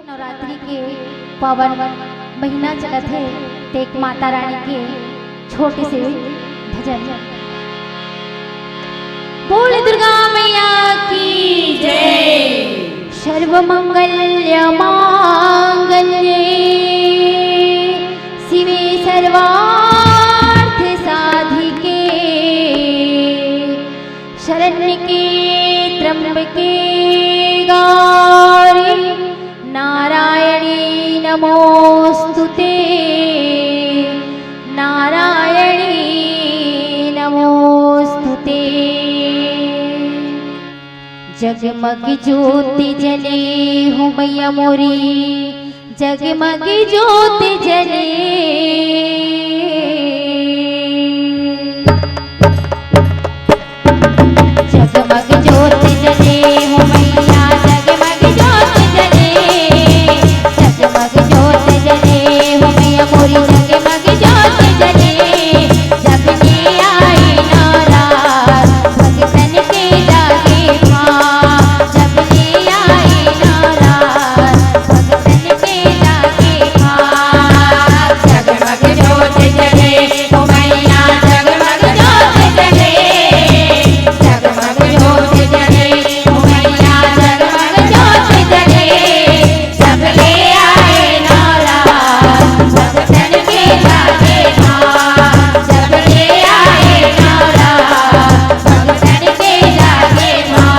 नवरात्रि के पावन महीना चलत है तो एक माता रानी के छोटे से भजन। बोल दुर्गा मैया की जय। सर्व मंगल्य मांगल्ये शिवे सर्वार्थ साधिके शरण्यके त्र्यंबके गौरी नारायणी नमोस्तुते नारायणी नमोस्तुते। जगमग ज्योति जले हो मैया मोरी जगमग ज्योति जले। जगमग ज्योति जले हो मैया जगमग ज्योति जले। जगमग ज्योति जले हो मैया मोरी जगमग ज्योति जले। जब ये आई नवरात भगतन के जागे माँ। जब ये आई नवरात भगतन के जागे माँ। जगमग ज्योति जले हो मैया जगमग ज्योति जले। जगमग ज्योति जले हो मैया जगमग ज्योति जले। जब ये आए नवरात भगतन के जागे माँ। जब ये आए नवरात भगतन के जागे माँ।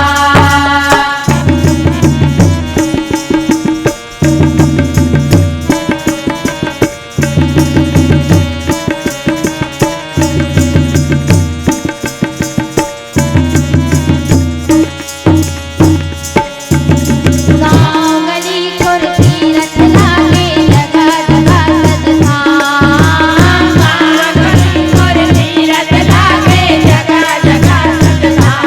गाँव गली छोर तीरथ लागे जगह जगह सजधाम। गाँव गली छोर तीरथ लागे जगह जगह सजधाम।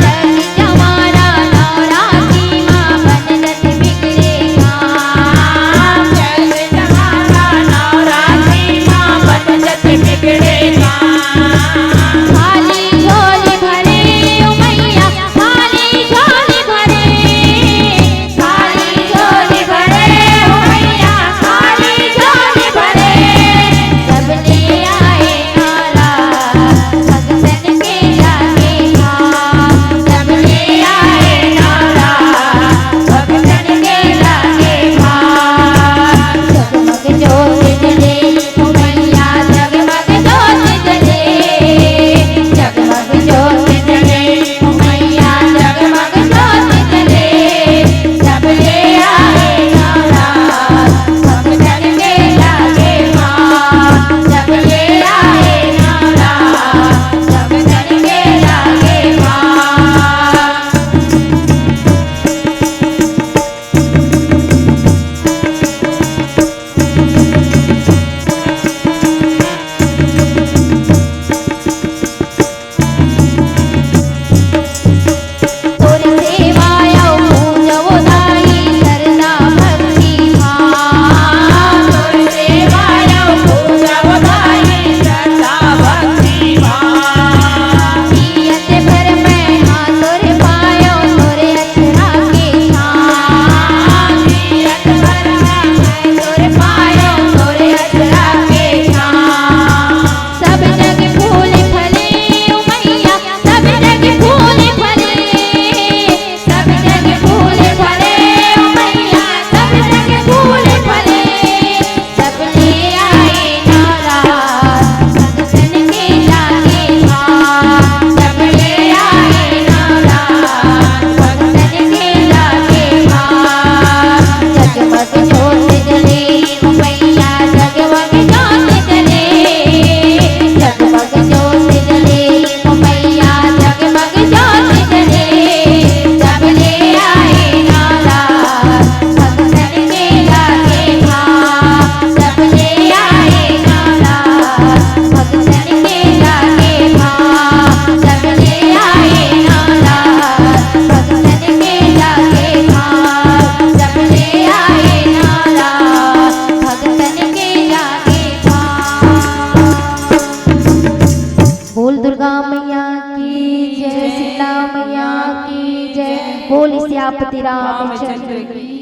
जग जमाना नवरात्रि माँ बनत बिगड़े काम। जग जमाना नवरात्रि माँ बनत बिगड़े काम। खाली झोली भरे ओ मैया खाली झोली भरे। खाली झोली भरे ओ मैया खाली झोली भरे। जब ले आए नवरात भगतन के जागे माँ। जब ले आए नवरात भगतन के जागे माँ। जगमग ज्योति जले ओ मैया जगमग ज्योति जले। जगमग ज्योति जले ओ मैया जगमग ज्योति जले। जब ले आए नवरात भगतन के जागे माँ। जब ले आए नवरात भगतन के जागे माँ। तोर सेवाया पूजो दाई सरदा भक्ति भाव। तोर सेवाया पूजो दाई सरदा भक्ति भाव। नियत भर मैं हाँ तोर पायो तोरे अचरा के छाम। नियत भर मैं तोर पायो तोरे अचरा के छाम। सब जग फूल फले ओ मैया सब जग फूल फले। सब जग फूल फले ओ मैया सब जग फूल फले। जब ले आए नवरात भगतन के जागे माँ। जब ले आए नवरात भगतन के जागे माँ। जगमग ज्योति जले ओ मैया जगमग ज्योति जले। जगमग ज्योति जले ओ मैया जगमग ज्योति जले। जब ले आए नवरात भगतन के जागे माँ। जब ले आए नवरात भगतन के जागे माँ। जब ले आए नवरात भगतन के जागे माँ। जब ले आए नवरात भगतन के जागे माँ। बोल दुर्गा मैया की जय। शीतला मैया की जय। बोल श्यामपति रामचंद्र की।